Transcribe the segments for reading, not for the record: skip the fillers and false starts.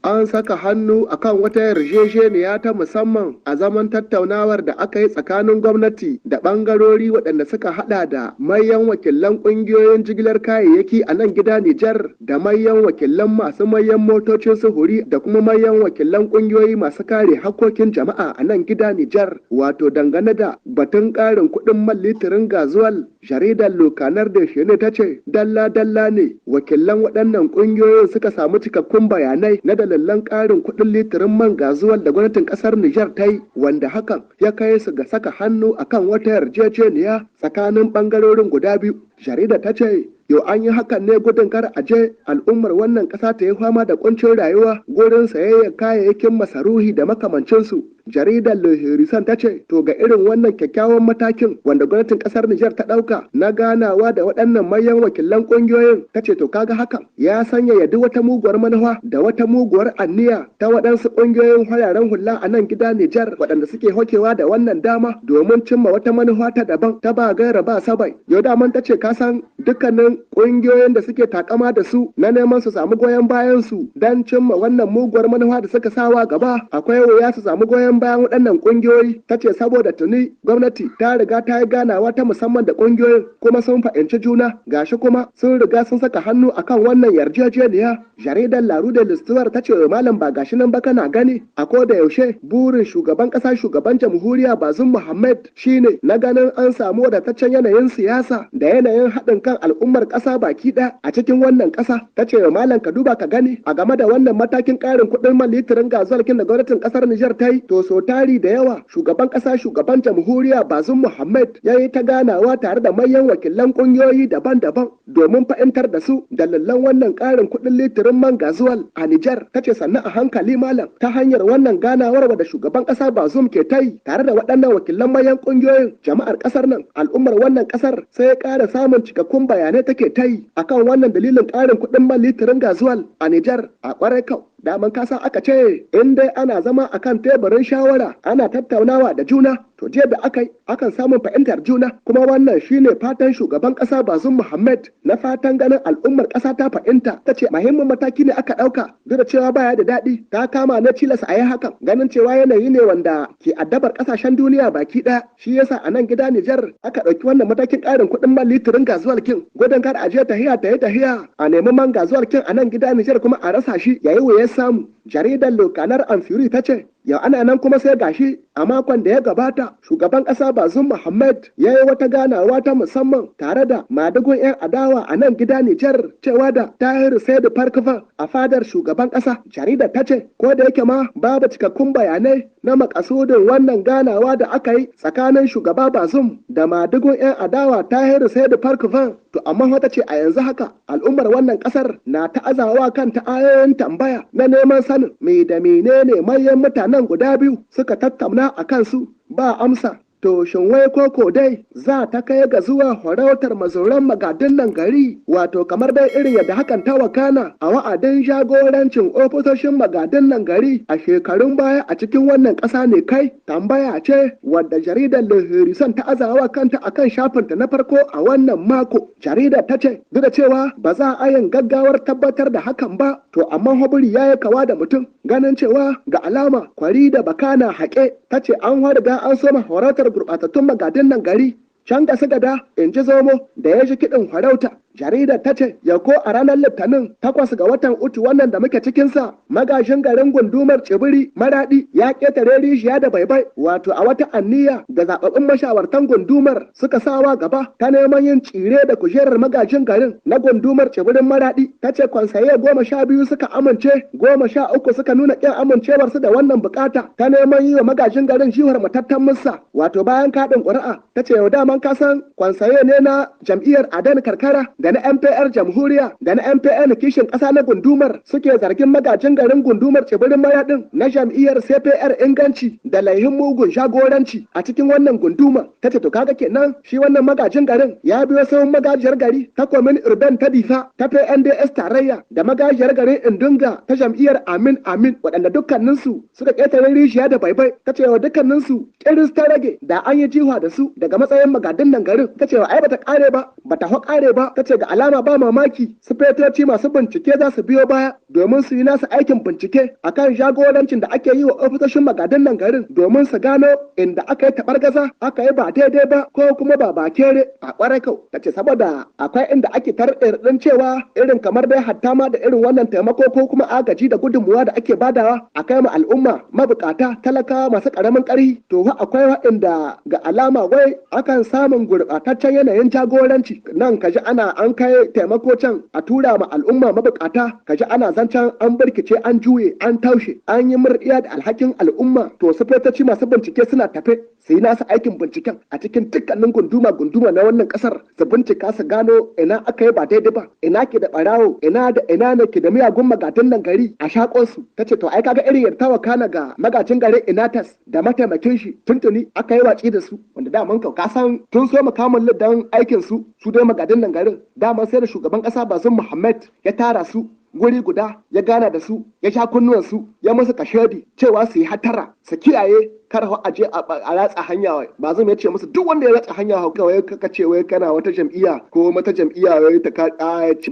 an saka hannu akan wata yarjejeniya ta musamman a zaman tattaunawar da aka yi tsakanin gwamnati da ɓangarori waɗanda suka haɗa da mayan wakilan ƙungiyoyin jigilar kayayyaki a nan gida Nijar da mayan wakilan masu mayan motocin sufuri da kuma mayan wakilan ƙungiyoyi masu kare hakkokin jama'a a nan gida Nijar, wato dangane da batun ƙarin kuɗin man litirin gazuwal. Jaridar Lokanar da Shene ta ce dalla-dalla ne wakilan waɗannan ƙungiyoyin suka samu cikakkun bayanai na dalilan ƙarin kuɗin litirin man gazuwal da gwamnatin ƙasar Nijar ta yi, wanda hakan ya kai su ga saka hannu akan wata yarjejeniya tsakanin ɓangarorin guda biyu. Jaridar ta ce yau an yi hakan ne gudun kar a je al'ummar wannan ƙasa ta yi fama da kuncin rayuwa gurin sayayyar kayayyakin masaruhi da makamancinsu. Jaridar Le Horisan ta ce to ga irin wannan kyakkyawan matakin wanda gwamnatin ƙasar Nijar ta ɗauka na ganawa da waɗannan manyan wakilan ƙungiyoyin, ta ce to kaga hakan ya sanya yadda wata muguwar manufa da wata muguwar anniya ta waɗansu ƙungiyoyin fararen hula a nan gida Nijar waɗanda suke hokewa da wannan dama domin cimma wata manufa ta daban ta ba gaira ba sabai. Yau daman ta ce ka san dukkanin ƙungiyoyin da suke takama da su na neman su samu goyon bayan su don cimma wannan muguwar manufa da suka sawa gaba akwai wuya su samu goyon bayan waɗannan ƙungiyoyi. Ta ce saboda tuni gwamnati ta riga ta yi ganawa ta musamman da ƙungiyoyin kuma sun fahimci juna gashi kuma sun riga sun saka hannu akan wannan yarjejeniya. Jaridar Laru da Listuwar ta ce malam ba gashi nan ba kana gani a ko da yaushe burin shugaban ƙasa shugaban jamhuriya Bazum Muhammad shine na ganin an samu wadataccen yanayin siyasa da yanayin haɗin kan al'ummar ƙasa baki ɗaya a cikin wannan ƙasa. Ta ce malam ka duba ka gani a game da wannan matakin ƙarin kuɗin man litirin gazuwalkin da gwamnatin ƙasar Nijar ta yi to so tari da yawa shugaban ƙasa shugaban jamhuriya Bazum Muhammad ya yi ta ganawa tare da manyan wakilan ƙungiyoyi daban-daban domin fahimtar da su dalilan wannan ƙarin kuɗin litirin man gazuwal a Nijar. Ta ce sannan a hankali malam ta hanyar wannan ganawar da shugaban ƙasa Bazum ke ta yi tare da waɗannan wakilan manyan ƙungiyoyin jama'ar ƙasar nan al'ummar wannan ƙasar sai ya ƙara samun cikakkun bayanai take ta yi akan wannan dalilin ƙarin kuɗin man litirin gazuwal a Nijar a ƙwarai kau. Daman kasa aka ce in dai ana zama akan teburin shawara ana tattaunawa da juna to jiya da aka yi akan samun fahimtar juna kuma wannan shine fatan shugaban kasa Bazum Muhammad na fatan ganin al'ummar kasa ta fahimta. Ta ce muhimmin mataki ne aka ɗauka duk da cewa baya da daɗi ta kama na cilasa a yi hakan ganin cewa yanayi ne wanda ke addabar ƙasashen duniya baki ɗaya shi yasa a nan gida Nijar aka ɗauki wannan matakin ƙarin kuɗin man litirin gazuwal kin gudun kar a je tahiya a nemi man gazuwal kin a nan gida Nijar kuma a rasa shi yayi wuya samu. Jaridar Lokanar Amfiri ta ce yau ana nan kuma sai gashi a makon da ya gabata shugaban ƙasa Bazum Muhammad ya yi wata ganawa ta musamman tare da madugun 'yan adawa a nan gida Nijar cewa da Tahir Saidu Farkafan a fadar shugaban ƙasa. Jaridar ta ce ko da yake ma babu cikakkun bayanai na makasudin wannan ganawa da aka yi tsakanin shugaba Bazum da madugun 'yan adawa Tahir Saidu Farkafan to amma wata ce a yanzu haka al'ummar wannan ƙasar na ta'azawa kan ayoyin tambaya na neman sanin me da menene manyan mutanen guda biyu suka tattauna a kansu ba amsa. To shin wai koko dai za ta kai ga zuwa farautar mazauran magadin nan gari wato kamar dai irin yadda hakan ta wakana a wa'adin jagorancin ofisoshin magadin nan gari a shekarun baya a cikin wannan ƙasa ne kai? Tambaya ce wadda jaridar Le Horisan ta azawa kanta akan shafinta na farko a wannan mako. Jaridar ta ce duk da cewa ba za a yin gaggawar tabbatar da hakan ba to amma haburi ya yi kawa da mutum ganin cewa ga alama kwari da bakana haƙe. Ta ce an riga an soma farautar gurɓatattun magadin nan gari can da suka da in ji zomo da ya ji kiɗin farauta. Jaridar ta ce ya ko a ranar Litinin 8 ga watan Utu wannan da muke cikinsa magajin garin gundumar Tsibiri Maraɗi ya ƙetare rijiya da baibai wato a wata anniya da zaɓaɓɓun mashawartan gundumar suka sawa gaba ta neman yin tsire da kujerar magajin garin na gundumar Tsibirin Maraɗi. Ta ce kwansaye 12 suka amince 13 suka nuna ƙin amincewarsu da wannan bukata ta neman yi wa magajin garin jiwar matattan musa wato bayan kaɗin ƙuri'a. Ta ce yau daman kasan kwansaye ne na jam'iyyar Adan Karkara da na MPR Jamhuriya da na MPN kishin ƙasa na gundumar suke zargin magajin garin gundumar Tsibirin Maraɗin na jam'iyyar CPR inganci da laihin mugun jagoranci a cikin wannan gunduma. Ta ce to kaga kenan shi wannan magajin garin ya biyo sahun magajiyar gari ta Komin Urban ta Difa ta PNDS tarayya da magajiyar garin Indunga ta jam'iyyar Amin waɗanda dukkaninsu suka ƙetare rijiya da baibai. Ta ce wa dukkaninsu ƙiris ta rage da an yi jiwa da su daga matsayin magadin nan garin. Ta ce wa ai bata ƙare ba bata ƙare ba. Ta ce ga alama ba mamaki su fetoci masu bincike za su biyo baya domin su yi nasu aikin bincike akan jagorancin da ake yi wa ofisoshin magadan nan garin domin su gano inda aka yi taɓargaza aka yi ba daidai ba ko kuma ba bakere a ƙwarai kau. Ta ce saboda akwai inda ake tarɗin cewa irin kamar dai hatta ma da irin wannan taimako ko kuma agaji da gudunmuwa da ake badawa a kai ma al'umma mabukata talakawa masu ƙaramin ƙarfi to akwai waɗanda ga alama wai akan samun gurɓataccen yanayin jagoranci nan kaji ana an kai taimako can a tura ma al'umma mabukata kaji ana zancen an birkice an juye an taushe an yi murɗiya da alhakin al'umma to sufetoci masu bincike suna tafe su yi nasu aikin binciken a cikin dukkanin gunduma na wannan kasar su bincika su gano ina aka yi ba daidai ba ina ke da barawo ina ne ke da miyagun magatan nan gari a shakon su tace to ai kaga irin yartawa kana ga magajin garin Inatas da mataimakin shi tuntuni aka yi watsi da su wanda daman ka san tun so makamin liddan aikin su dai magadan nan garin daman sai da shugaban kasa Bazum Muhammad ya tara su guri guda ya gana da su ya sha kunnuwansu ya musu kashedi cewa su yi hatara su kiyaye kar a je a ratsa hanya ba zan ya ce musu duk wanda ya ratsa hanya kawai kaka ce wai kana wata jam'iyya ko mata jam'iyya wai ta ka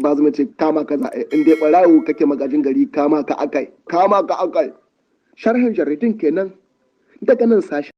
ba zan ce kama kaza in dai barawo kake magajin gari kama ka akai sharhin jaridin kenan daga nan sashen